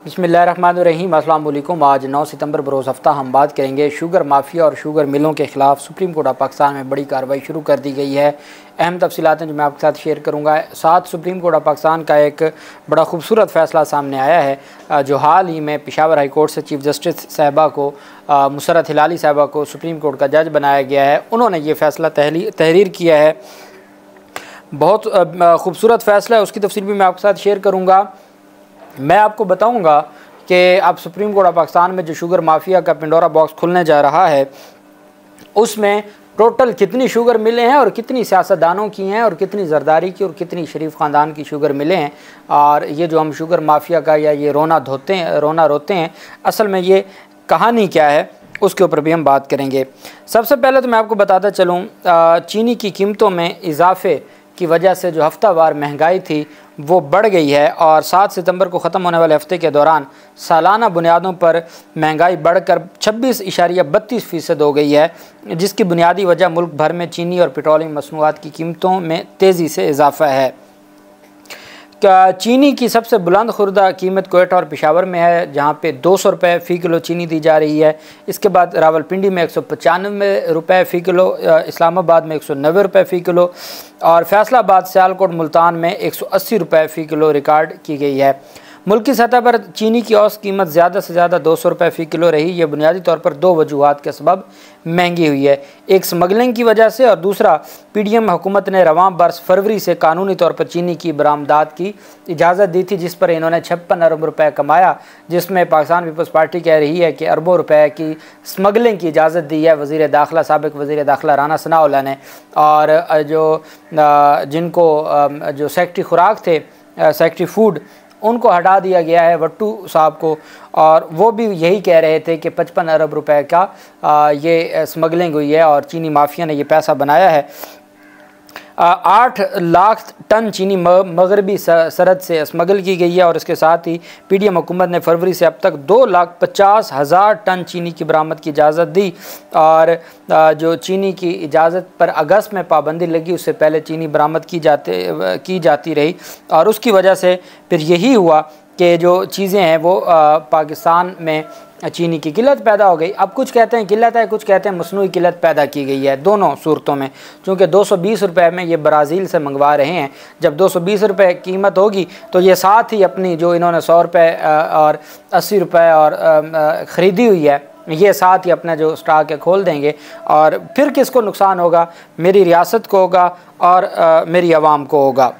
बिस्मिल्लाहिर्रहमानिर्रहीम। अस्सलाम वालेकुम। आज 9 सितंबर बरोज़ हफ्ता हम बात करेंगे शुगर माफिया और शुगर मिलों के ख़िलाफ़ सुप्रीम कोर्ट ऑफ पाकिस्तान में बड़ी कार्रवाई शुरू कर दी गई है। अहम तफसीलात हैं जो मैं आपके साथ शेयर करूँगा। साथ सुप्रीम कोर्ट ऑफ पाकिस्तान का एक बड़ा खूबसूरत फ़ैसला सामने आया है जो हाल ही में पेशावर हाई कोर्ट से चीफ जस्टिस साहिबा को मुसर्रत हिलाली साहिबा को सुप्रीम कोर्ट का जज बनाया गया है। उन्होंने ये फ़ैसला तहरीर किया है। बहुत खूबसूरत फ़ैसला है, उसकी तफसील भी मैं आपके साथ शेयर करूँगा। मैं आपको बताऊंगा कि अब सुप्रीम कोर्ट ऑफ पाकिस्तान में जो शुगर माफिया का पिंडोरा बॉक्स खुलने जा रहा है उसमें टोटल कितनी शुगर मिले हैं और कितनी सियासतदानों की हैं और कितनी जरदारी की और कितनी शरीफ ख़ानदान की शुगर मिले हैं। और ये जो हम शुगर माफिया का या ये रोना रोते हैं असल में ये कहानी क्या है उसके ऊपर भी हम बात करेंगे। सबसे पहले तो मैं आपको बताता चलूँ, चीनी की कीमतों में इजाफे की वजह से जो हफ्तावार महंगाई थी वो बढ़ गई है और 7 सितंबर को ख़त्म होने वाले हफ्ते के दौरान सालाना बुनियादों पर महंगाई बढ़कर 26.32% हो गई है, जिसकी बुनियादी वजह मुल्क भर में चीनी और पेट्रोलियम मसनूआत की कीमतों में तेज़ी से इजाफा है। चीनी की सबसे बुलंद खुर्दा कीमत कोयटा और पेशावर में है, जहाँ पे 200 रुपये फ़ी किलो चीनी दी जा रही है। इसके बाद रावलपिंडी में 195 रुपये फ़ी किलो, इस्लामाबाद में 190 रुपये फ़ी किलो और फैसलाबाद, सियालकोट, मुल्तान में 180 रुपये फ़ी किलो रिकॉर्ड की गई है। मुल्क की सतह पर चीनी की औसत कीमत ज़्यादा से ज़्यादा 200 रुपये फ़ी किलो रही। ये बुनियादी तौर पर दो वजूहात के सबब महंगी हुई है, एक स्मगलिंग की वजह से और दूसरा पीडीएम हुकूमत ने रवां बरस फरवरी से कानूनी तौर पर चीनी की बरामदात की इजाज़त दी थी, जिस पर इन्होंने 56 अरब रुपये कमाया, जिसमें पाकिस्तान पीपल्स पार्टी कह रही है कि अरबों रुपए की स्मगलिंग की इजाज़त दी है वज़ीर दाखिला, साबिक़ वज़ीर दाखिला राना सनाउल्लाह ने। और जिनको जो सेक्रेटरी खुराक थे, सेक्रेटरी फूड, उनको हटा दिया गया है, वट्टू साहब को, और वो भी यही कह रहे थे कि 55 अरब रुपए का ये स्मगलिंग हुई है और चीनी माफिया ने ये पैसा बनाया है। 8 लाख टन चीनी मगरबी सरहद से स्मगल की गई है और इसके साथ ही पीडीएम हुकूमत ने फरवरी से अब तक 2,50,000 टन चीनी की बरामद की इजाज़त दी। और जो चीनी की इजाज़त पर अगस्त में पाबंदी लगी, उससे पहले चीनी बरामद की जाती रही और उसकी वजह से फिर यही हुआ कि जो चीज़ें हैं वो पाकिस्तान में चीनी की किल्लत पैदा हो गई। अब कुछ कहते हैं किल्लत है, कुछ कहते हैं मसनूई किल्लत पैदा की गई है। दोनों सूरतों में, चूँकि 220 रुपये में ये ब्राज़ील से मंगवा रहे हैं, जब 220 रुपये कीमत होगी तो ये साथ ही अपनी जो इन्होंने 100 रुपये और 80 रुपये और ख़रीदी हुई है, ये साथ ही अपना जो स्टॉक है खोल देंगे और फिर किसको नुकसान होगा? मेरी रियासत को होगा और मेरी आवाम को होगा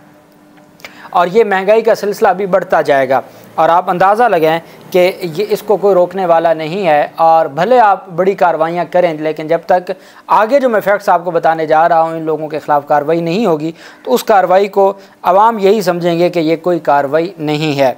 और ये महंगाई का सिलसिला अभी बढ़ता जाएगा। और आप अंदाज़ा लगाएं कि ये इसको कोई रोकने वाला नहीं है और भले आप बड़ी कार्रवाइयाँ करें, लेकिन जब तक आगे जो मैं फैक्ट्स आपको बताने जा रहा हूँ इन लोगों के ख़िलाफ़ कार्रवाई नहीं होगी तो उस कार्रवाई को आवाम यही समझेंगे कि ये कोई कार्रवाई नहीं है।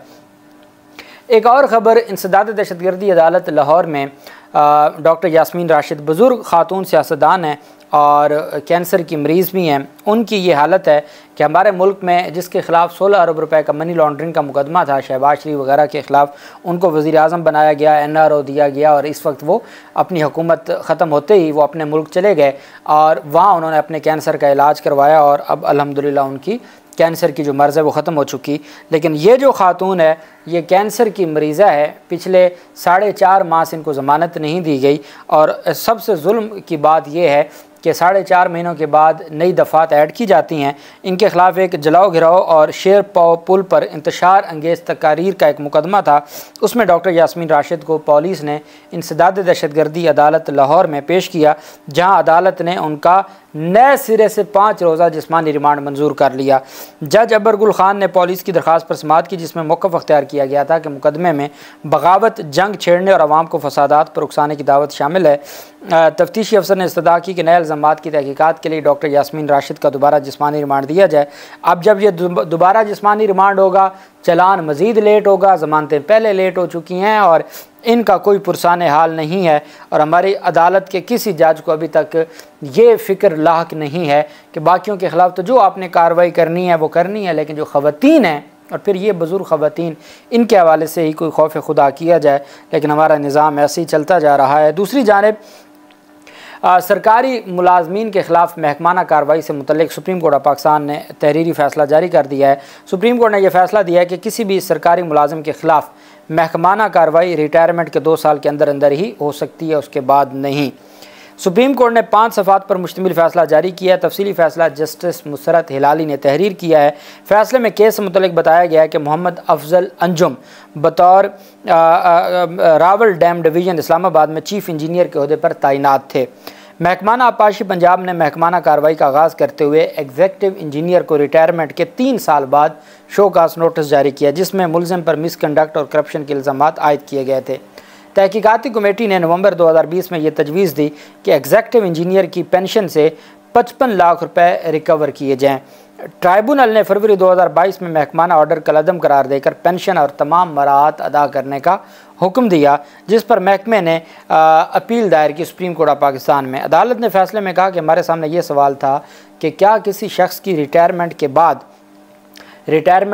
एक और ख़बर, इंसदाद दहशतगर्दी अदालत लाहौर में डॉक्टर यास्मीन राशिद बुज़ुर्ग ख़ातून सियासतदान हैं और कैंसर की मरीज़ भी हैं। उनकी ये हालत है कि हमारे मुल्क में जिसके ख़िलाफ़ 16 अरब रुपए का मनी लॉन्ड्रिंग का मुकदमा था, शहबाज शरीफ वगैरह के ख़िलाफ़, उनको वज़ीर आज़म बनाया गया, NRO दिया गया और इस वक्त वो अपनी हुकूमत ख़त्म होते ही वो अपने मुल्क चले गए और वहाँ उन्होंने अपने कैंसर का इलाज करवाया और अब अल्हम्दुलिल्लाह उनकी कैंसर की जो मर्ज़ है वो ख़त्म हो चुकी। लेकिन ये जो ख़ातून है ये कैंसर की मरीज़ा है, पिछले 4.5 माह से इनको ज़मानत नहीं दी गई और सबसे जुल्म की बात यह है कि 4.5 महीनों के बाद नई दफ़ात ऐड की जाती हैं। इनके ख़िलाफ़ एक जलाओ घिराव और शेर पाव पुल पर इंतशार अंगेज़ तकारीर का एक मुकदमा था, उसमें डॉक्टर यास्मीन राशिद को पुलिस ने इंसदाद दहशतगर्दी अदालत लाहौर में पेश किया, जहां अदालत ने उनका नए सिरे से 5 रोज़ा जिस्मानी रिमांड मंजूर कर लिया। जज अबर गुल खान ने पुलिस की दरख्वास्त पर समाअत की, जिसमें मौक़िफ़ अख्तियार किया गया था कि मुकदमे में बगावत, जंग छेड़ने और आवाम को फसादात पर उकसाने की दावत शामिल है। तफ्तीशी अफसर ने इस्तदा की कि नए इल्ज़ामात की तहकीकात के लिए डॉक्टर यास्मीन राशिद का दोबारा जिस्मानी रिमांड दिया जाए। अब जब ये दोबारा जिस्मानी रिमांड होगा, चलान मज़ीद लेट होगा, ज़मानतें पहले लेट हो चुकी हैं और इनका कोई पुरसान हाल नहीं है और हमारी अदालत के किसी जज को अभी तक ये फ़िक्र लाहक नहीं है कि बाकियों के ख़िलाफ़ तो जो आपने कार्रवाई करनी है वो करनी है, लेकिन जो ख़वातीन हैं और फिर ये बुज़ुर्ग ख़वातीन, इनके हवाले से ही कोई खौफ खुदा किया जाए। लेकिन हमारा निज़ाम ऐसे ही चलता जा रहा है। दूसरी जानिब सरकारी मुलाजमीन के ख़िलाफ़ महकमाना कार्रवाई से मुतल्लिक़ सुप्रीम कोर्ट ऑफ पाकिस्तान ने तहरीरी फ़ैसला जारी कर दिया है। सुप्रीम कोर्ट ने यह फ़ैसला दिया है कि किसी भी सरकारी मुलाजिम के ख़िलाफ़ महकमाना कार्रवाई रिटायरमेंट के 2 साल के अंदर अंदर ही हो सकती है, उसके बाद नहीं। सुप्रीम कोर्ट ने 5 सफ़ात पर मुश्तमिल फ़ैसला जारी किया है। तफसीली फ़ैसला जस्टिस मुसरत हिलाली ने तहरीर किया है। फ़ैसले में केस से मुतल्लिक़ बताया गया है कि मोहम्मद अफजल अंजुम बतौर रावल डैम डिवीज़न इस्लामाबाद में चीफ़ इंजीनियर के अहदे पर तैनात थे। महकमाना आबपाशी पंजाब ने महकमाना कार्रवाई का आगाज़ करते हुए एग्जीक्यूटिव इंजीनियर को रिटायरमेंट के 3 साल बाद शोकास नोटिस जारी किया, जिसमें मुलज़िम पर मिसकंडक्ट और करप्शन के इल्ज़ामात आयद किए गए थे। तहकीकाती कमेटी ने नवंबर 2020 में यह तजवीज़ दी कि एग्जीक्यूटिव इंजीनियर की पेंशन से 55 लाख रुपए रिकवर किए जाएँ। ट्राइब्यूनल ने फरवरी 2022 में महकमाना ऑर्डर कलअदम करार देकर पेंशन और तमाम मराहत अदा करने का हुक्म दिया, जिस पर महकमे ने अपील दायर की सुप्रीम कोर्ट ऑफ पाकिस्तान में। अदालत ने फैसले में कहा कि हमारे सामने ये सवाल था कि क्या किसी शख्स की रिटायरमेंट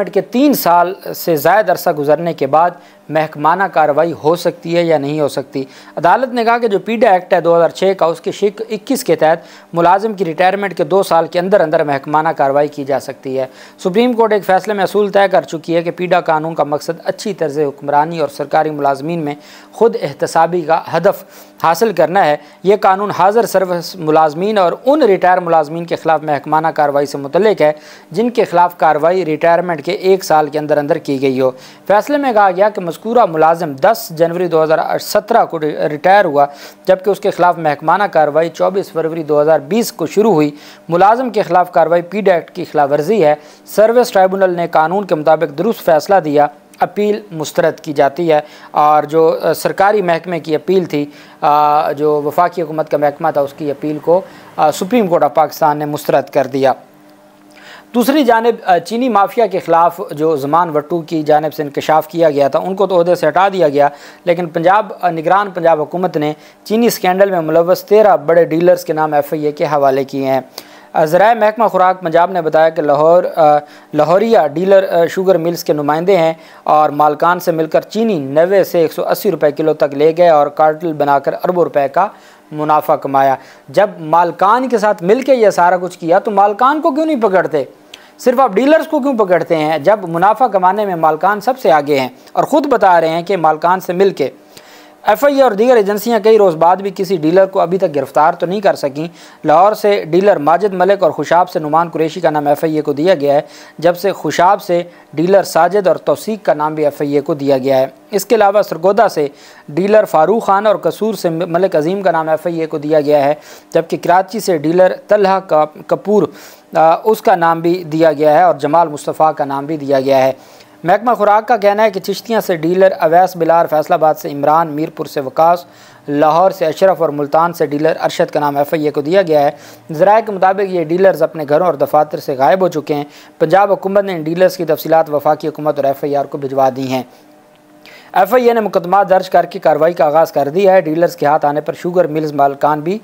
के 3 साल से ज़ायद अरसा गुजरने के बाद महकमाना कार्रवाई हो सकती है या नहीं हो सकती। अदालत ने कहा कि जो पीडा एक्ट है 2006 का, उसके शिक 21 के तहत मुलाजिम की रिटायरमेंट के 2 साल के अंदर अंदर महकमाना कार्रवाई की जा सकती है। सुप्रीम कोर्ट एक फ़ैसले में असूल तय कर चुकी है कि पीडा कानून का मकसद अच्छी तर्ज हुक्मरानी और सरकारी मुलाजमीन में खुद एहतसाबी का हदफ हासिल करना है। यह कानून हाज़िर सर्विस मुलाजमीन और उन रिटायर मुलाजमीन के खिलाफ महकमाना कार्रवाई से मुतल्लिक है जिनके खिलाफ कार्रवाई रिटायरमेंट के 1 साल के अंदर अंदर की गई हो। फैसले में कहा गया कि मज़कूरा मुलाजिम 10 जनवरी 2017 को रिटायर हुआ, जबकि उसके खिलाफ महकमाना कार्रवाई 24 फरवरी 2020 को शुरू हुई। मुलाजिम के खिलाफ कार्रवाई पीडा एक्ट की खिलाफ वर्जी है। सर्विस ट्राइब्यूनल ने कानून के मुताबिक दुरुस्त फैसला दिया, अपील मुस्तरद की जाती है। और जो सरकारी महकमे की अपील थी, जो वफाकी हुकूमत का महकमा था, उसकी अपील को सुप्रीम कोर्ट ऑफ पाकिस्तान ने मुस्तरद कर दिया। दूसरी जानिब चीनी माफिया के ख़िलाफ़ जो ज़मान वट्टू की जानिब से इंकशाफ किया गया था, उनको तो ओहदे से हटा दिया गया, लेकिन निगरान पंजाब हुकूमत ने चीनी स्कैंडल में मुलव्वस 13 बड़े डीलर्स के नाम FIA के हवाले किए हैं। ज़राए महकमा खुराक पंजाब ने बताया कि लाहौरिया डीलर शुगर मिल्स के नुमाइंदे हैं और मालकान से मिलकर चीनी 90 से 180 रुपये किलो तक ले गए और कार्टेल बनाकर अरबों रुपए का मुनाफा कमाया। जब मालकान के साथ मिल के यह सारा कुछ किया तो मालकान को क्यों नहीं पकड़ते, सिर्फ आप डीलर्स को क्यों पकड़ते हैं, जब मुनाफा कमाने में मालकान सबसे आगे हैं और ख़ुद बता रहे हैं कि मालकान से मिल के। FIA और दीगर एजेंसियां कई रोज़ बाद भी किसी डीलर को अभी तक गिरफ्तार तो नहीं कर सकीं। लाहौर से डीलर माजिद मलिक और खुशाब से नुमान कुरैशी का नाम FIA को दिया गया है, जब से खुशाब से डीलर साजिद और तौसीक का नाम भी FIA को दिया गया है। इसके अलावा सरगोदा से डीलर फारूक खान और कसूर से मलिक अजीम का नाम FIA को दिया गया है, जबकि कराची से डीलर तलहा कपूर उसका नाम भी दिया गया है और जमाल मुस्तफ़ा का नाम भी दिया गया है। महकमा खुराक का कहना है कि चिश्तियाँ से डीलर अवैस बिलार, फैसलाबाद से इमरान, मीरपुर से वकास, लाहौर से अशरफ और मुल्तान से डीलर अरशद का नाम FIA को दिया गया है। ज़राए के मुताबिक ये डीलर्स अपने घरों और दफातर से गायब हो चुके हैं। पंजाब हुकूमत ने इन डीलर्स की तफसीलात वफाकी हुकूमत और FIR को भिजवा दी हैं। FIA ने मुकदमा दर्ज करके कार्रवाई का आगाज़ कर दिया है। डीलर्स के हाथ आने पर शुगर मिल्स मालकान भी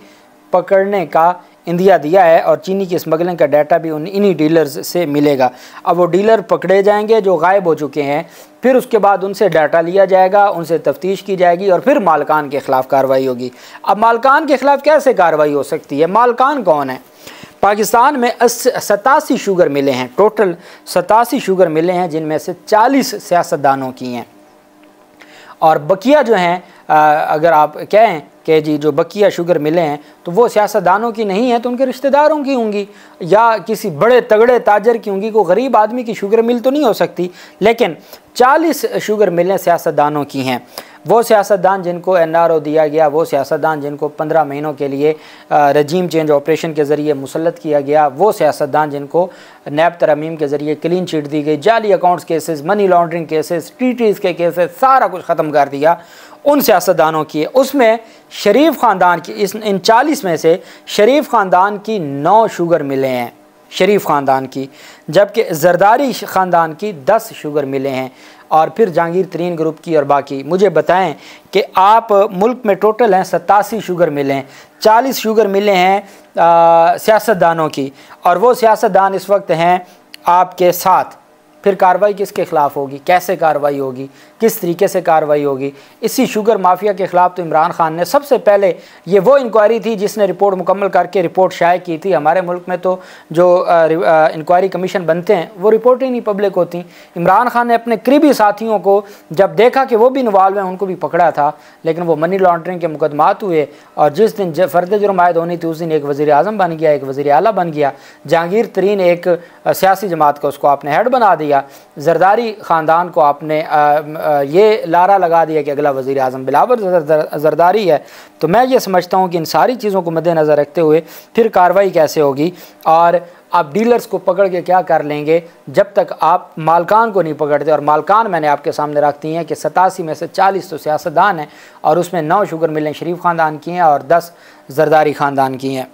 पकड़ने का इंदिया दिया है और चीनी की स्मगलिंग का डाटा भी इन्हीं डीलर्स से मिलेगा। अब वो डीलर पकड़े जाएंगे जो गायब हो चुके हैं, फिर उसके बाद उनसे डाटा लिया जाएगा, उनसे तफ्तीश की जाएगी और फिर मालकान के ख़िलाफ़ कार्रवाई होगी। अब मालकान के ख़िलाफ़ कैसे कार्रवाई हो सकती है? मालकान कौन है? पाकिस्तान में 87 शुगर मिले हैं, टोटल 87 शुगर मिले हैं, जिनमें से 40 सियासतदानों की हैं और बकिया जो हैं, अगर आप कहें कि जी जो बकिया शुगर मिले हैं तो वो सियासतदानों की नहीं है तो उनके रिश्तेदारों की होंगी या किसी बड़े तगड़े ताजर की होंगी। कोई गरीब आदमी की शुगर मिल तो नहीं हो सकती, लेकिन 40 शुगर मिलें सियासतदानों की हैं। वो सियासतदान जिनको NRO दिया गया, वो सियासतदान जिनको 15 महीनों के लिए रजीम चेंज ऑपरेशन के ज़रिए मुसल्लत किया गया, वो सियासतदान जिनको नैब तरमीम के ज़रिए क्लीन चिट दी गई, जाली accounts cases, money laundering cases, TTs के केसेस, सारा कुछ ख़त्म कर दिया, उन सियासतदानों की। उसमें शरीफ ख़ानदान की, इन 40 में से शरीफ ख़ानदान की 9 शुगर मिले हैं, शरीफ ख़ानदान की, जबकि जरदारी ख़ानदान की 10 शुगर मिले हैं और फिर जहांगीर तरीन ग्रुप की और बाकी। मुझे बताएं कि आप मुल्क में टोटल हैं 87 शुगर मिले हैं, 40 शुगर मिले हैं सियासतदानों की और वो सियासतदान इस वक्त हैं आपके साथ, फिर कार्रवाई किसके ख़िलाफ़ होगी, कैसे कार्रवाई होगी, किस तरीके से कार्रवाई होगी। इसी शुगर माफिया के ख़िलाफ़ तो इमरान खान ने सबसे पहले, ये वो इंक्वायरी थी जिसने रिपोर्ट मुकम्मल करके रिपोर्ट शाये की थी। हमारे मुल्क में तो जो इंक्वायरी कमीशन बनते हैं वो रिपोर्ट ही नहीं पब्लिक होती। इमरान खान ने अपने करीबी साथियों को जब देखा कि वो भी इन्वॉल्व हैं, उनको भी पकड़ा था, लेकिन वो मनी लॉन्ड्रिंग के मुकदमात हुए और जिस दिन फ़र्द जुर्म आयद होनी थी उस दिन एक वज़ीर आज़म बन गया, एक वज़ीर आला बन गया। जहांगीर तरीन एक सियासी जमात का उसको आपने हेड बना दिया। जरदारी ख़ानदान को आपने ये लारा लगा दिया कि अगला वज़ीर आज़म बिलावल जरदारी है। तो मैं ये समझता हूँ कि इन सारी चीज़ों को मद्देनज़र रखते हुए फिर कार्रवाई कैसे होगी और आप डीलर्स को पकड़ के क्या कर लेंगे जब तक आप मालकान को नहीं पकड़ते। और मालकान मैंने आपके सामने रख दी हैं कि 87 में से 40 तो सियासतदान हैं और उसमें 9 शुगर मिलें शरीफ ख़ानदान की हैं और 10 जरदारी ख़ानदान की हैं।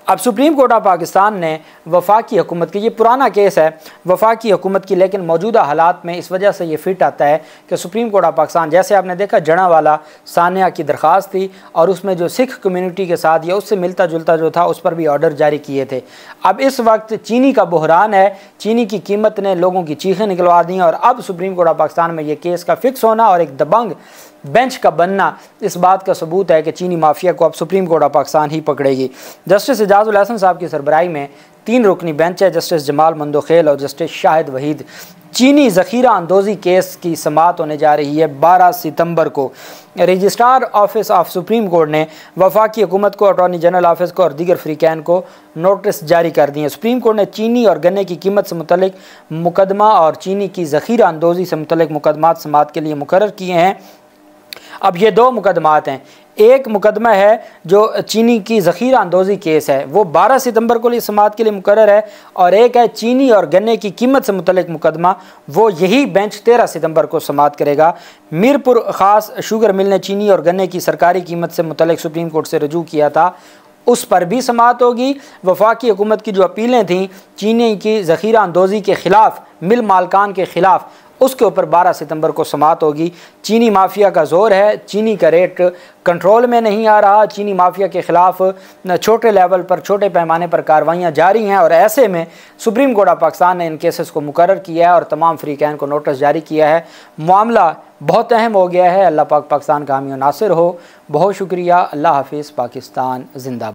अब सुप्रीम कोर्ट ऑफ पाकिस्तान ने वफाकी हुकूमत की, ये पुराना केस है वफाकी हुकूमत की, लेकिन मौजूदा हालात में इस वजह से ये फिट आता है कि सुप्रीम कोर्ट ऑफ पाकिस्तान, जैसे आपने देखा जड़ावाला सानिया की दरख्वास्त थी और उसमें जो सिख कम्यूनिटी के साथ या उससे मिलता जुलता जो था उस पर भी ऑर्डर जारी किए थे। अब इस वक्त चीनी का बहरान है, चीनी की कीमत ने लोगों की चीखें निकलवा दी और अब सुप्रीम कोर्ट ऑफ पाकिस्तान में ये केस का फिक्स होना और एक दबंग बेंच का बनना इस बात का सबूत है कि चीनी माफिया को अब सुप्रीम कोर्ट ऑफ पाकिस्तान ही पकड़ेगी। जस्टिस एजाजुल हसन साहब की सरबराही में 3 रुकनी बेंच है, जस्टिस जमाल मंदोखेल और जस्टिस शाहिद वहीद। चीनी ज़ख़ीरा अंदोज़ी केस की समाअत होने जा रही है 12 सितंबर को। Registrar office of supreme court ने वफाकी हुकूमत को, अटॉर्नी जनरल ऑफिस को और दीगर फ्रीकैन को नोटिस जारी कर दिए। सुप्रीम कोर्ट ने चीनी और गन्ने की कीमत से मुतल्लिक मुकदमा और चीनी की ज़ख़ीरा अंदोज़ी से मुतल्लिक मुकदमात समाअत के लिए मुकर्रर किए हैं। अब ये 2 मुकदमात हैं, एक मुकदमा है जो चीनी की ज़ख़ीरा अंदोज़ी केस है वो 12 सितंबर को लिए समाअत के लिए मुकर्रर है और एक है चीनी और गन्ने की कीमत से मुतल्लिक मुकदमा, वो यही बेंच 13 सितंबर को समाअत करेगा। मीरपुर ख़ास शुगर मिल ने चीनी और गन्ने की सरकारी कीमत से मुतल्लिक सुप्रीम कोर्ट से रजू किया था, उस पर भी समाअत होगी। वफाकी हुकूमत की जो अपीलें थीं चीनी की ज़ख़ीरा अंदोज़ी के ख़िलाफ़, मिल मालकान के ख़िलाफ़, उसके ऊपर 12 सितंबर को समाअत होगी। चीनी माफिया का ज़ोर है, चीनी का रेट कंट्रोल में नहीं आ रहा, चीनी माफिया के ख़िलाफ़ छोटे लेवल पर, छोटे पैमाने पर कार्रवाइयाँ जारी हैं और ऐसे में सुप्रीम कोर्ट ऑफ पाकिस्तान ने इन केसेस को मुकर्रर किया है और तमाम फ्रीकैन को नोटिस जारी किया है। मामला बहुत अहम हो गया है। अल्लाह पाक पाकिस्तान का हामी नासिर हो। बहुत शुक्रिया। अल्लाह हाफिज़। पाकिस्तान जिंदाबाद।